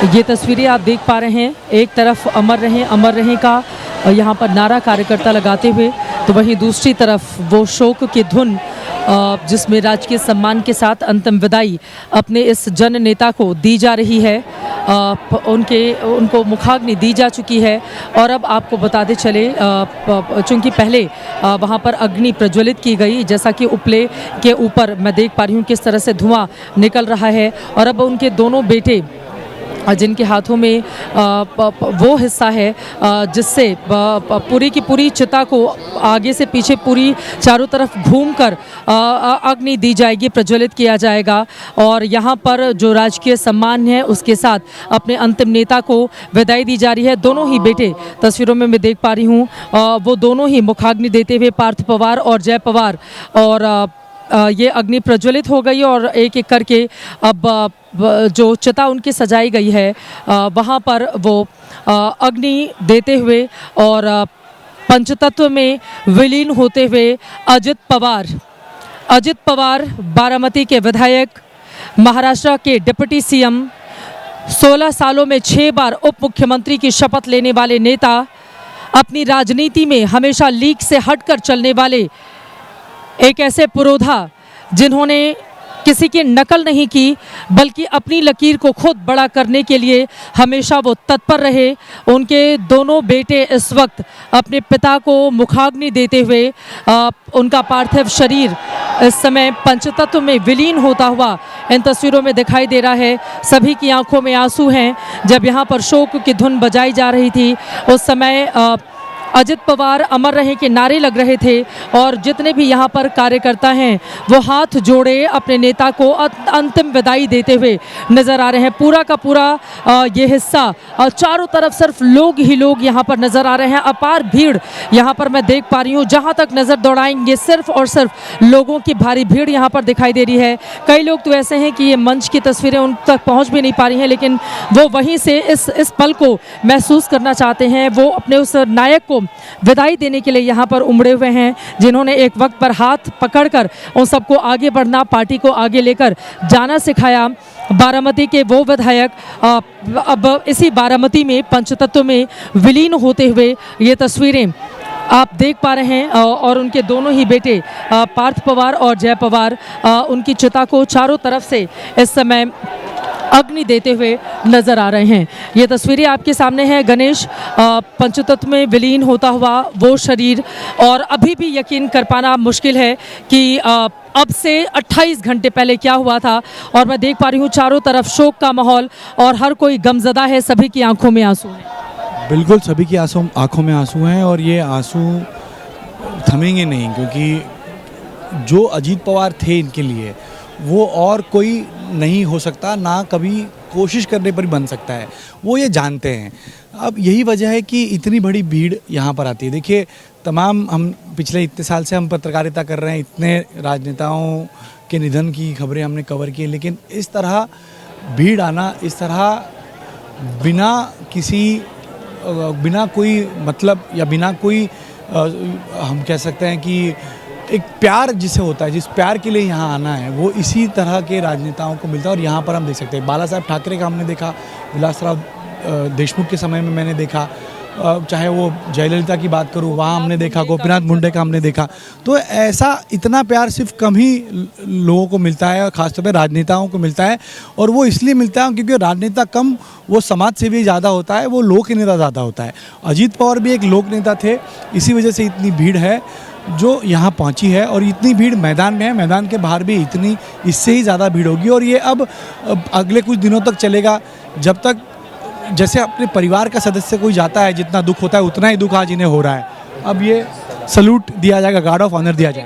ये तस्वीरें आप देख पा रहे हैं, एक तरफ अमर रहें का यहाँ पर नारा कार्यकर्ता लगाते हुए, तो वहीं दूसरी तरफ वो शोक की धुन जिसमें राजकीय सम्मान के साथ अंतिम विदाई अपने इस जन नेता को दी जा रही है। उनको मुखाग्नि दी जा चुकी है और अब आपको बताते चले चूँकि पहले वहाँ पर अग्नि प्रज्वलित की गई, जैसा कि उपले के ऊपर मैं देख पा रही हूँ किस तरह से धुआं निकल रहा है, और अब उनके दोनों बेटे जिनके हाथों में वो हिस्सा है जिससे पूरी की पूरी चिता को आगे से पीछे पूरी चारों तरफ घूमकर अग्नि दी जाएगी, प्रज्वलित किया जाएगा। और यहाँ पर जो राजकीय सम्मान है उसके साथ अपने अंतिम नेता को विदाई दी जा रही है। दोनों ही बेटे तस्वीरों में मैं देख पा रही हूँ, वो दोनों ही मुखाग्नि देते हुए, पार्थ पवार और जय पवार, और ये अग्नि प्रज्वलित हो गई और एक एक करके अब जो चिता उनकी सजाई गई है वहाँ पर वो अग्नि देते हुए और पंचतत्व में विलीन होते हुए अजित पवार बारामती के विधायक, महाराष्ट्र के डिप्टी सीएम, 16 सालों में 6 बार उप मुख्यमंत्री की शपथ लेने वाले नेता, अपनी राजनीति में हमेशा लीक से हटकर चलने वाले एक ऐसे पुरोधा जिन्होंने किसी की नकल नहीं की बल्कि अपनी लकीर को खुद बड़ा करने के लिए हमेशा वो तत्पर रहे। उनके दोनों बेटे इस वक्त अपने पिता को मुखाग्नि देते हुए उनका पार्थिव शरीर इस समय पंचतत्व में विलीन होता हुआ इन तस्वीरों में दिखाई दे रहा है। सभी की आंखों में आंसू हैं। जब यहाँ पर शोक की धुन बजाई जा रही थी उस समय अजित पवार अमर रहे के नारे लग रहे थे और जितने भी यहाँ पर कार्यकर्ता हैं वो हाथ जोड़े अपने नेता को अंतिम विदाई देते हुए नज़र आ रहे हैं। पूरा का पूरा ये हिस्सा चारों तरफ सिर्फ लोग ही लोग यहाँ पर नज़र आ रहे हैं। अपार भीड़ यहाँ पर मैं देख पा रही हूँ। जहाँ तक नज़र दौड़ाएंगे सिर्फ और सिर्फ लोगों की भारी भीड़ यहाँ पर दिखाई दे रही है। कई लोग तो ऐसे हैं कि ये मंच की तस्वीरें उन तक पहुँच भी नहीं पा रही हैं, लेकिन वो वहीं से इस पल को महसूस करना चाहते हैं। वो अपने उस नायक को विदाई देने के लिए यहाँ पर उमड़े हुए हैं जिन्होंने एक वक्त पर हाथ पकड़कर उन सबको आगे बढ़ना, पार्टी को आगे लेकर जाना सिखाया। बारामती के वो विधायक अब इसी बारामती में पंचतत्व में विलीन होते हुए ये तस्वीरें आप देख पा रहे हैं और उनके दोनों ही बेटे पार्थ पवार और जय पवार उनकी चिता को चारों तरफ से इस समय अग्नि देते हुए नजर आ रहे हैं। ये तस्वीरें आपके सामने हैं। गणेश, पंचतत्व में विलीन होता हुआ वो शरीर, और अभी भी यकीन कर पाना मुश्किल है कि अब से 28 घंटे पहले क्या हुआ था। और मैं देख पा रही हूँ चारों तरफ शोक का माहौल और हर कोई गमज़दा है, सभी की आंखों में आंसू हैं। बिल्कुल, सभी की आंखों में आंसू हैं और ये आंसू थमेंगे नहीं, क्योंकि जो अजीत पवार थे इनके लिए वो और कोई नहीं हो सकता, ना कभी कोशिश करने पर बन सकता है, वो ये जानते हैं। अब यही वजह है कि इतनी बड़ी भीड़ यहाँ पर आती है। देखिए, तमाम हम पिछले इतने साल से हम पत्रकारिता कर रहे हैं, इतने राजनेताओं के निधन की खबरें हमने कवर की, लेकिन इस तरह भीड़ आना, इस तरह बिना कोई मतलब या बिना कोई हम कह सकते हैं कि एक प्यार जिसे होता है, जिस प्यार के लिए यहाँ आना है, वो इसी तरह के राजनेताओं को मिलता है। और यहाँ पर हम देख सकते हैं बाला साहब ठाकरे का हमने देखा, विलासराव देशमुख के समय में मैंने देखा, चाहे वो जयललिता की बात करूँ वहाँ हमने देखा, गोपीनाथ मुंडे का हमने देखा। तो ऐसा इतना प्यार सिर्फ कम ही लोगों को मिलता है और ख़ासतौर पर राजनेताओं को मिलता है। और वो इसलिए मिलता है क्योंकि राजनेता कम, वो समाज सेवी ज़्यादा होता है, वो लोक नेता ज़्यादा होता है। अजीत पवार भी एक लोक नेता थे, इसी वजह से इतनी भीड़ है जो यहाँ पहुँची है। और इतनी भीड़ मैदान में है, मैदान के बाहर भी इतनी, इससे ही ज़्यादा भीड़ होगी। और ये अब अगले कुछ दिनों तक चलेगा, जब तक जैसे अपने परिवार का सदस्य कोई जाता है, जितना दुख होता है उतना ही दुख आज इन्हें हो रहा है। अब ये सल्यूट दिया जाएगा, गार्ड ऑफ ऑनर दिया जाएगा।